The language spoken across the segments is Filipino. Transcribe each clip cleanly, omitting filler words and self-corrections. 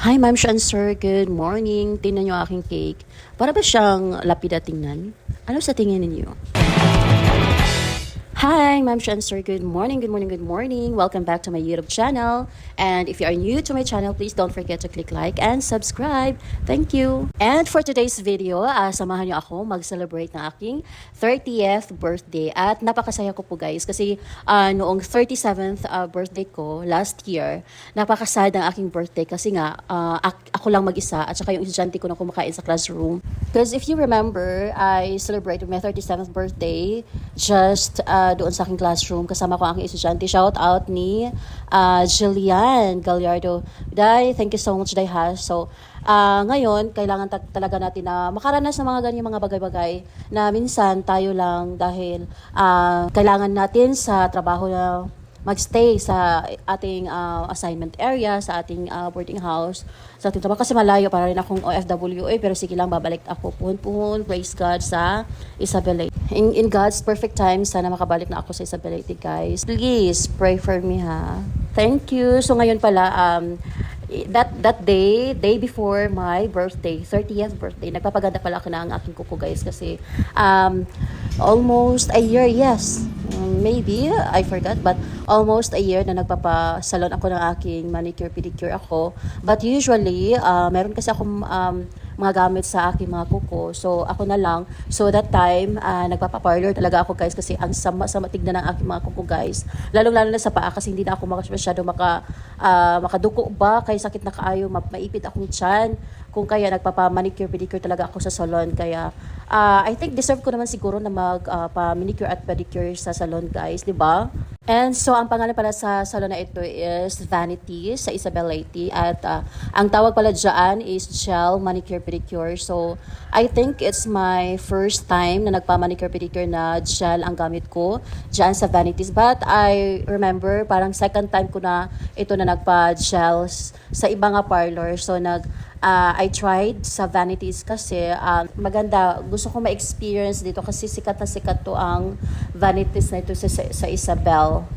Hi, Ma'am Shan Sir. Good morning. Tingnan niyo aking cake. Para ba siyang lapida tingnan? Ano sa tingin ninyo? Hi, Ma'am Shan Sir. Good morning, good morning, good morning. Welcome back to my YouTube channel. And if you are new to my channel, please don't forget to click like and subscribe. Thank you. And for today's video, samahan niyo ako mag-celebrate ng aking 30th birthday. At napakasaya ko po guys kasi noong 37th birthday ko last year, napakasad ang aking birthday kasi nga ako lang mag-isa at saka yung estudyante ko na kumakain sa classroom. Because if you remember, I celebrated my 37th birthday just doon sa aking classroom. Kasama ko ang aking estudyante. Shout out ni Jillian Gallardo. Day, thank you so much, Day ha. So, ngayon, kailangan talaga natin na makaranas ng mga ganyang mga bagay-bagay na minsan tayo lang dahil kailangan natin sa trabaho na magstay sa ating assignment area, sa ating boarding house, sa ating trabaho. Kasi malayo para rin akong OFW pero sige lang, babalik ako puhon-puhon, praise God sa Isabelite. In God's perfect time, sana makabalik na ako sa Isabelite, guys. Please, pray for me, ha? Thank you. So ngayon pala, that day before my birthday, 30th birthday, nagpapaganda pala ako ng aking kuko, guys, kasi almost a year, yes, maybe, I forgot, but almost a year na nagpapasalon ako ng aking manicure, pedicure ako. But usually, meron kasi akong mga gamit sa aking mga kuko. So, ako na lang. So, that time, nagpapaparlor talaga ako, guys, kasi ang sama tignan ng aking mga kuko, guys. Lalong-lalo na sa paa kasi hindi na ako masyado makaduko ba, kaya sakit na kaayo, maipit akong tiyan. Kung kaya nagpapa-manicure, pedicure talaga ako sa salon. Kaya, I think deserve ko naman siguro na mag-manicure at pedicure sa salon, guys, di ba? And so, ang pangalan pala sa salon na ito is Vanity sa Isabelite. At ang tawag pala dyan is Gel Manicure Pedicure. So, I think it's my first time na nagpa-manicure pedicure na gel ang gamit ko dyan sa Vanities. But I remember, parang second time ko na ito na nagpa-gel sa ibang parlor. So, I tried sa Vanities kasi maganda. Gusto ko ma-experience dito kasi sikat na sikat to ang Vanities na ito sa Isabel.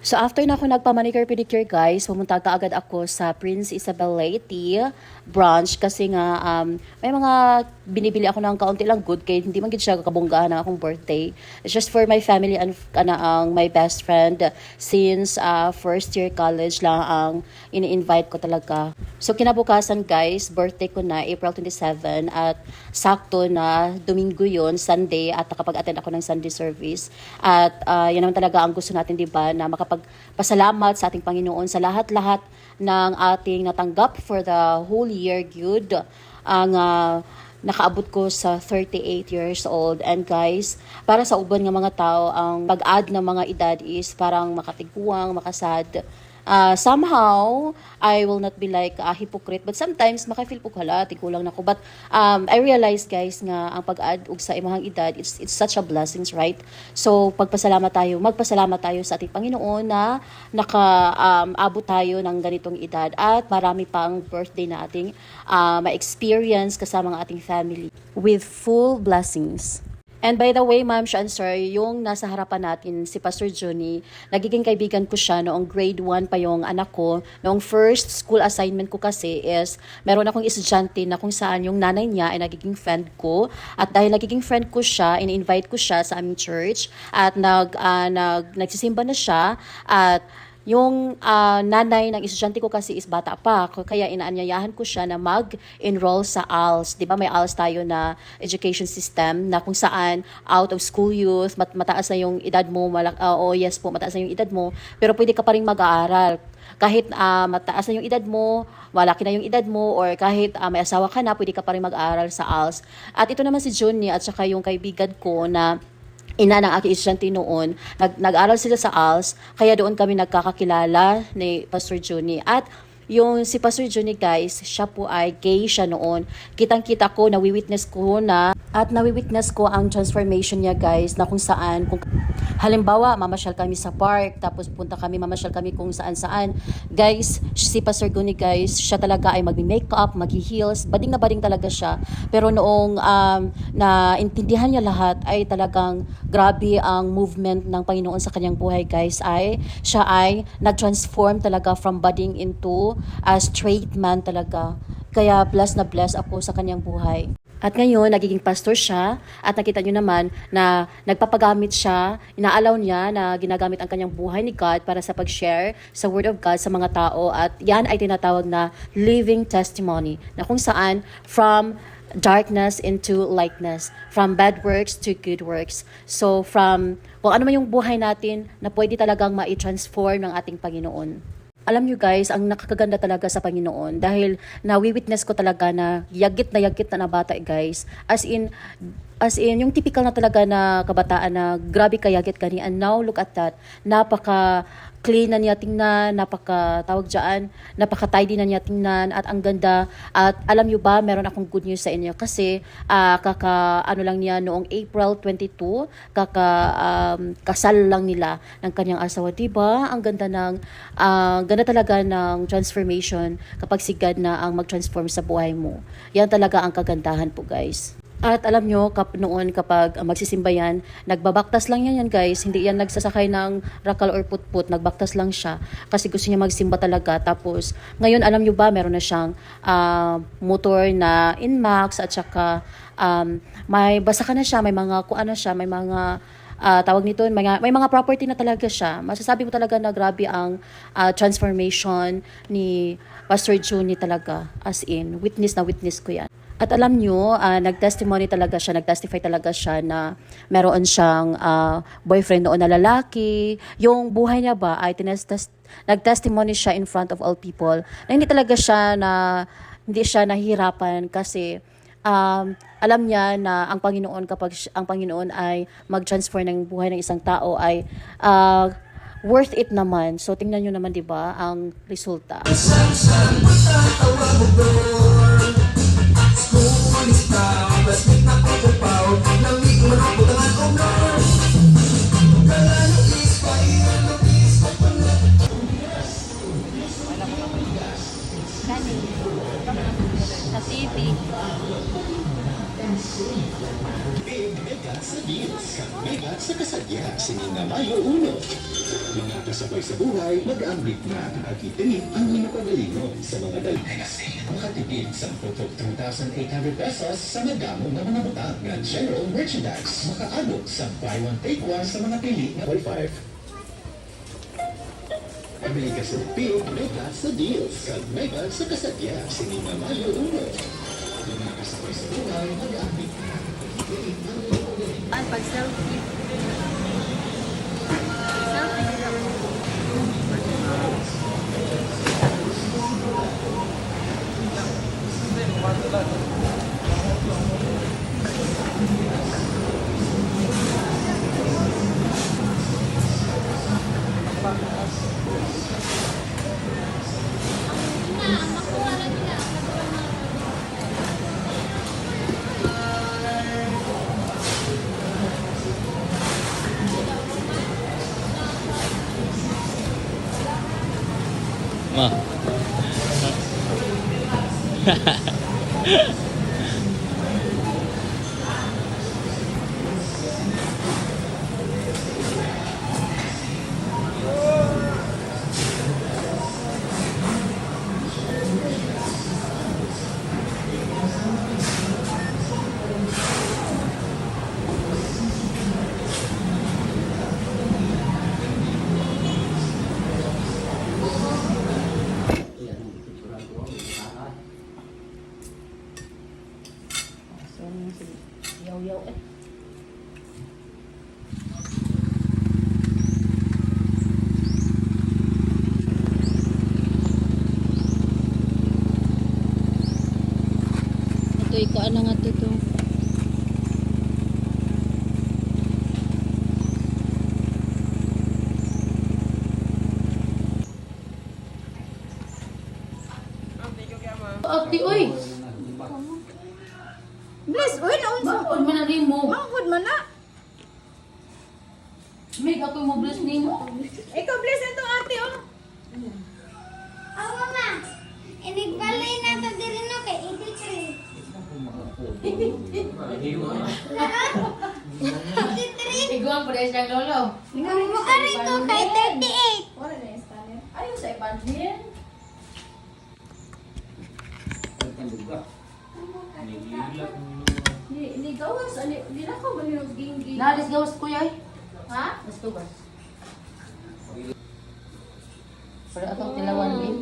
So after na ako nagpa-manicure pedicure, guys, pumunta agad ako sa Prince Isabel Leyte branch kasi nga may mga binibili ako ng kaunti lang good kaya hindi man gid siya kabunggahan ng akong birthday. It's just for my family and ang my best friend since first year college lang ang ini-invite ko talaga. So kinabukasan, guys, birthday ko na April 27 at sakto na Domingo yun, Sunday, at nakapag-attend ako ng Sunday service. At yan naman talaga ang gusto natin, di ba, na makapagpasalamat sa ating Panginoon sa lahat-lahat ng ating natanggap for the whole year, good. Ang nakaabot ko sa 38 years old. And guys, para sa uban ng mga tao, ang pag-add ng mga edad is parang makatiguang, makasad. Somehow, I will not be like a hypocrite, but sometimes makafeel po kala, tigulang na ko. But I realize, guys, nga ang pag-add og sa imong edad, it's such a blessings, right? So, magpasalamat tayo sa ating Panginoon na nakaabot tayo ng ganitong edad at marami pang birthday na ating ma-experience kasama ng ating family with full blessings. And by the way, Ma'am Shan Sir, yung nasa harapan natin, si Pastor Johnny, nagiging kaibigan ko siya noong grade 1 pa yung anak ko. Noong first school assignment ko kasi is, meron akong estudyante na kung saan yung nanay niya ay nagiging friend ko. At dahil nagiging friend ko siya, in-invite ko siya sa aming church. At nagsisimba na siya. At yung nanay ng estudyante ko kasi is bata pa, kaya inaanyayahan ko siya na mag-enroll sa ALS. Di ba may ALS tayo na education system na kung saan out of school youth, mataas na yung edad mo, yes po, mataas na yung edad mo, pero pwede ka pa rin mag-aaral. Kahit mataas na yung edad mo, malaki na yung edad mo, or kahit may asawa ka na, pwede ka pa rin mag-aaral sa ALS. At ito naman si Johnny at saka yung kaibigan ko na ina ng aking estudyante noon, nag-aral sila sa ALS, kaya doon kami nagkakakilala ni Pastor Johnny. At yung si Pastor Johnny, guys, siya po ay gay siya noon. Kitang-kita ko, nawi-witness ko ang transformation niya, guys, na kung saan, halimbawa, mamasyal kami sa park, tapos punta kami, mamasyal kami kung saan-saan. Guys, si Pastor Johnny, guys, siya talaga ay mag-makeup, mag-heels, bading na bading talaga siya. Pero noong naintindihan niya lahat, ay talagang grabe ang movement ng Panginoon sa kanyang buhay, guys, siya ay nag-transform talaga from budding into straight man talaga. Kaya blessed na blessed ako sa kanyang buhay. At ngayon, nagiging pastor siya at nakita nyo naman na nagpapagamit siya, inaalaw niya na ginagamit ang kanyang buhay ni God para sa pag-share sa Word of God sa mga tao at yan ay tinatawag na living testimony na kung saan from darkness into lightness, from bad works to good works. So from kung ano man yung buhay natin na pwede talagang ma-transform ng ating Panginoon. Alam nyo guys, ang nakakaganda talaga sa Panginoon dahil nawi-witness ko talaga na yagit na bata guys. As in, yung typical na talaga na kabataan na grabe kayagit gani. And now, look at that. Napaka clean na niya tingnan, napaka tidy na niya tingnan at ang ganda. At alam nyo ba, meron akong good news sa inyo kasi ano lang niya noong April 22, kasal lang nila ng kanyang asawa. Diba? Ang ganda ganda talaga ng transformation kapag si God na ang mag-transform sa buhay mo. Yan talaga ang kagandahan po guys. At alam nyo, noon kapag magsisimba yan, nagbabaktas lang yan guys. Hindi yan nagsasakay ng rakal or putput. Nagbaktas lang siya kasi gusto niya magsimba talaga. Tapos ngayon alam nyo ba, meron na siyang motor na Inmax at saka may basa ka na siya, may mga may mga tawag nito, may mga property na talaga siya. Masasabi ko talaga na grabe ang transformation ni Pastor Juni talaga. As in, witness ko yan. At alam nyo, nag-testify talaga siya na meron siyang boyfriend noon na lalaki. Yung buhay niya ba ay nag-testimony siya in front of all people na hindi siya nahihirapan kasi alam niya na ang Panginoon kapag ang Panginoon ay mag-transfer ng buhay ng isang tao ay worth it naman. So tingnan niyo naman 'di ba ang resulta. Sa TV. Mega sa deals, mega sa kasadya, sining na Mayo 1. Mga kasabay sa buhay, mag-ambit na at itinip ang minapagalingon sa mga dalaga. Makatipid sa 2,800 pesos sa magamong na mga butang ng general merchandise. Makaabot sa buy one take one sa mga pili na 45. Mega sa deal, mega sa deals, mega sa kasadya, sining na Mayo 1. Mga kasabay sa buhay, mag-ambit na. Ang pag-selfie. Ma. Yaw-yaw eh. Ito, ikaw na nga ito. Abdi, oy! Bless, uy, naon sa Bakod man na rin mo. mangkod man na. May ako mo bless ni mo. Ikaw, bless ito ate, oh. Oh, mama. Inigbalay na ito diri no kay 83. 83. Iguang po dahil siyang lolo. Mukha rito kay 38. Ayaw sa ipansin. Ni gawas, ni na ko man yung gingi. Nalis gawas kuya eh. Ha? Mas gawas. Para atong tilawan din.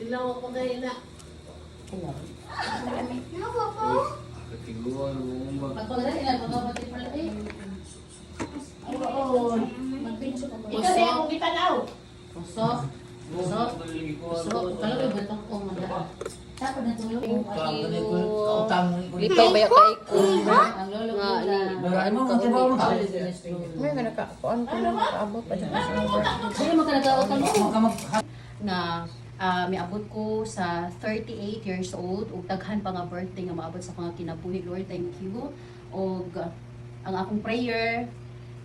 Tilaw ko kayo na. Tilaw. Ano po po? Pagpagdala sila, magkapatid pala eh. Oo. Ikaw na akong gitanaw. Puso. Puso. Puso. Kalau may batang ko manda. Tapos na tulog ko. Lipay ba yung kay ko? Ang lolo ko na. Ano ka ulit? May nakakuan ko na nakaabot pa dyan. Kaya magkalagawa mo. Na may abot ko sa 38 years old ug daghan pa nga birthday nga maabot sa mga kinabuhi. Lord, thank you. Og ang akong prayer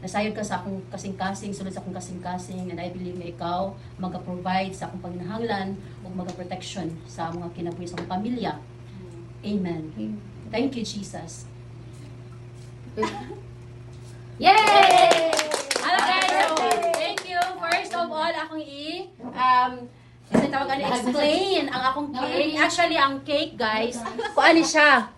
nasayod ka sa akong kasing-kasing, sulod sa akong kasing-kasing, and I believe na ikaw mag-provide sa akong panginahanglan o mag-protection sa mga kinabuhi sa akong pamilya. Amen. Thank you, Jesus. Yay! Hello guys! So, thank you. First of all, akong kasi tawag explain ang akong cake. Actually, ang cake, guys, kuan ni siya.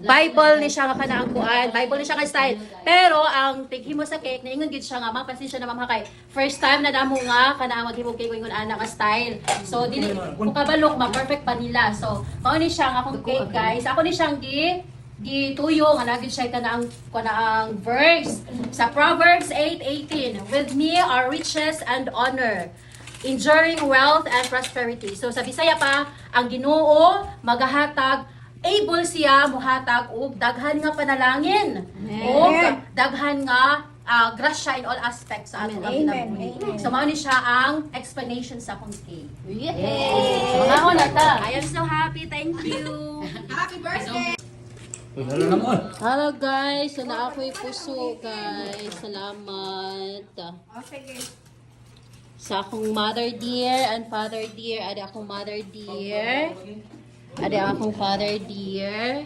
Bible ni siya nga kanang kuan, Bible ni siya ka style. Pero ang tighimo sa cake, naingon gid siya nga mapansin siya na ma'am kay first time na damo nga kana maghimo cake ingon ana ka style. So dili ko kabalok ma-perfect pa nila. So mao ni siya nga akong cake, guys. Ako ni siyang gituyo nga nagid siya kanaang verse sa Proverbs 8:18. With me are riches and honor, enduring wealth and prosperity. So sa Bisaya pa, ang Ginoo magahatag, able siya muhatag og daghan nga panalangin og daghan nga grasya in all aspects sa atong kinabuhi. So mao ni siya ang explanation sa akong cake. So mga na ta. I am so happy. Thank you. Happy birthday! Hello guys, so na ako'y puso guys. Salamat. Sige. Sa akong mother dear and father dear, ada akong mother dear. Ada akong father dear.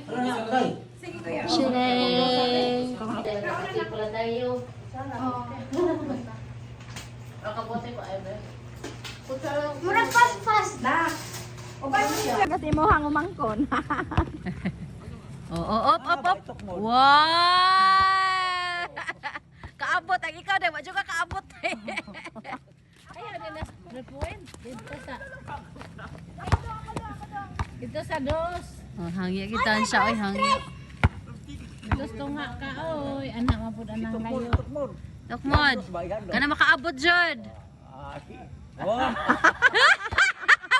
Sige kuya. Shireng. Pala tayo. Kakabote ko ay ba? Murag pas-pas. Na. O ba siya? Kasi mo hang umangkon. Op. Wow! Kaabot ang ikaw din, wala ka kaabot. Ayaw din na. Repuin. Ito sa dos. Oh, hangya kita siya, oy hangya. Dos tunga ka oy. Anak mapud anang layo. Dokmod. Kana makaabot jud.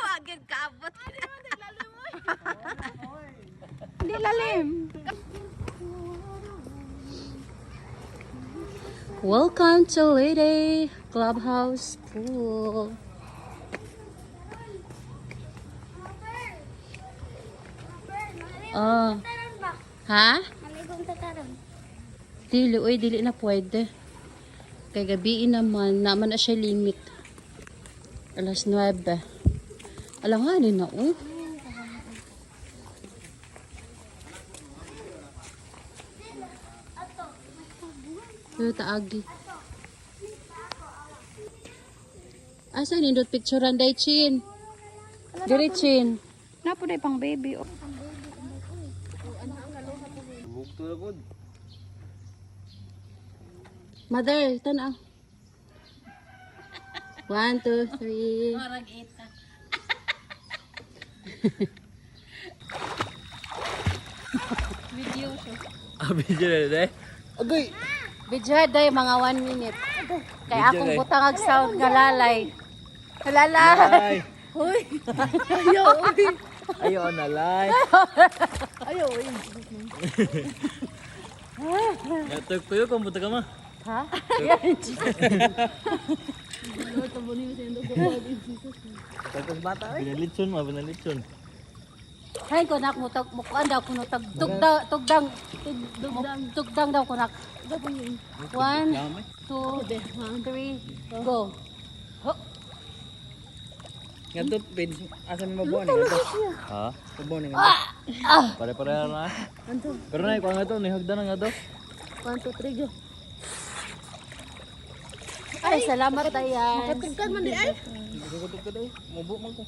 Wagid kaabot. Hindi lalim. Welcome to Lady Clubhouse Pool. Oh. Tataran ba? Ha? Maligong tataran. Dili na pwede. Kay gabi naman na siya limit. Alas 9. Alanganin na, uy. Pero taagi. Asa nindot picturean day, Chin? Diri, Chin. Napo day pang baby. Mother, tanaw. 1, 2, 3. Marag ita. Video show. Video na rin Agay! Video day mga 1 minute. Kay akong butangag sound nga lalay. Lalay. Ay! Ayaw na live! Ayaw, uy. Natag ko yun kung buta ka ma. Ha? Tapos bata ay. Binalitson ma, binalitson. Hay ko nak mo mukuan daw kuno tugdang daw kunak. 1, 2, 3, go. Nga to, pwede. Asa may mabuhan nga to? Ha? Mabuhan nga to. Pare-pare na. Pero na, ikaw nga to, nihagdan na nga to. 1, 2, 3, go. Ay, salamat tayo. Katugkan man di ay. Ikaw ka daw, mabu man ko.